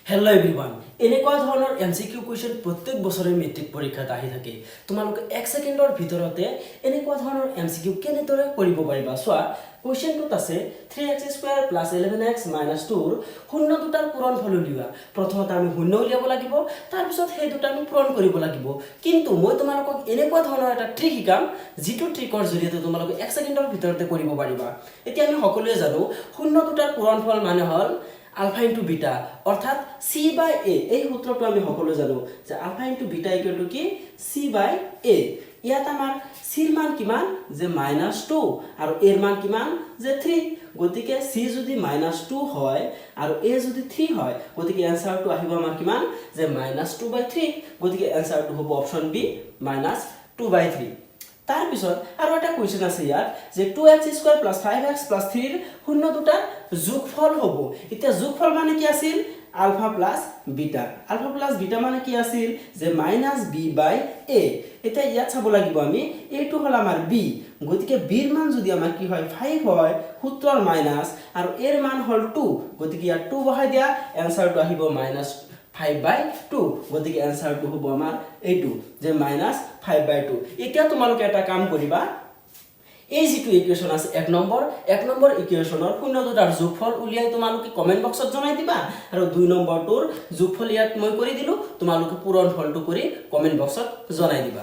hello' everyone এনেকুৱা ধৰণৰ MCQ question প্ৰত্যেক বছৰে মেট্ৰিক পৰীক্ষাত আহি থাকে তোমালোকে 1 ছেকেণ্ডৰ ভিতৰতে এনেকুৱা ধৰণৰ এমচিকিউ কেনেদৰে কৰিব পাৰিবা চোৱা কুৱেশ্যনটোত আছে 3x² + 11x - 2 ৰ শূন্য দুটাৰ পূৰণফল উলিওৱা প্ৰথমতে আমি শূন্য উলিয়াব লাগিব তাৰ পিছত সেই দুটা আমি পূৰণ কৰিব লাগিব কিন্তু মই তোমালোকক এনেকুৱা ধৰণৰ এটা ট্ৰিক শিকাম যিটো ট্ৰিকৰ জৰিয়তে তোমালোকে 1 ছেকেণ্ডৰ ভিতৰতে কৰিব পাৰিবা এতিয়া আমি সকলোৱে জানো শূন্য দুটাৰ পূৰণফল মানে হ'ল আলফা ইনটু বিটা অর্থাৎ সি বাই এ এই সূত্রটো আমি সকলো জানো যে alpha into beta equal to কি সি বাই এ ইয়াত আমাৰ সিৰ মান কিমান যে -2 আৰু এৰ মান কিমান যে 3 গতিকে সি যদি -2 হয় আৰু এ যদি 3 হয় গতিকে এনসাৰটো আহিব আমাৰ কিমান যে -2/3 গতিকে এনসাৰটো হ'ব অপচন বি -2/3 তাৰ পিছত আৰু এটা কোৱেশ্চন আছে ইয়াত যে 2x² + 5x + 3 ৰ শূন্য দুটাৰ যোগফল হ'ব এতিয়া যোগফল মানে কি আছিল আলফা প্লাস বিটা মানে কি আছিল যে -b/a এটা ইয়াত চাব লাগিব আমি এইটো হল আমাৰ b গতিকে b ৰ মান যদি আমাৰ কি হয় 5 হয় সূত্ৰৰ মাইনাস আৰু এৰ মান হল 2 গতিকে ইয়াত 2 বহাই দিয়া এনসাৰটো আহিব -5/2 গতিকে এনসাৰটো হ'ব আমাৰ এইটো যে -5/2 এতিয়া তোমালোকে এটা কাম কৰিবা এই যেটো ইকুয়েশন আছে 1 নম্বৰ ইকুয়েশনৰ শূন্য দুটাৰ যোগফল উলিয়াই তোমালোকে কমেন্ট বক্সত জনাই দিবা আৰু 2 নম্বৰটোৰ যোগফল ইয়াত মই কৰি দিলো তোমালোকে পূৰণ ফলটো কৰি কমেন্ট বক্সত জনাই দিবা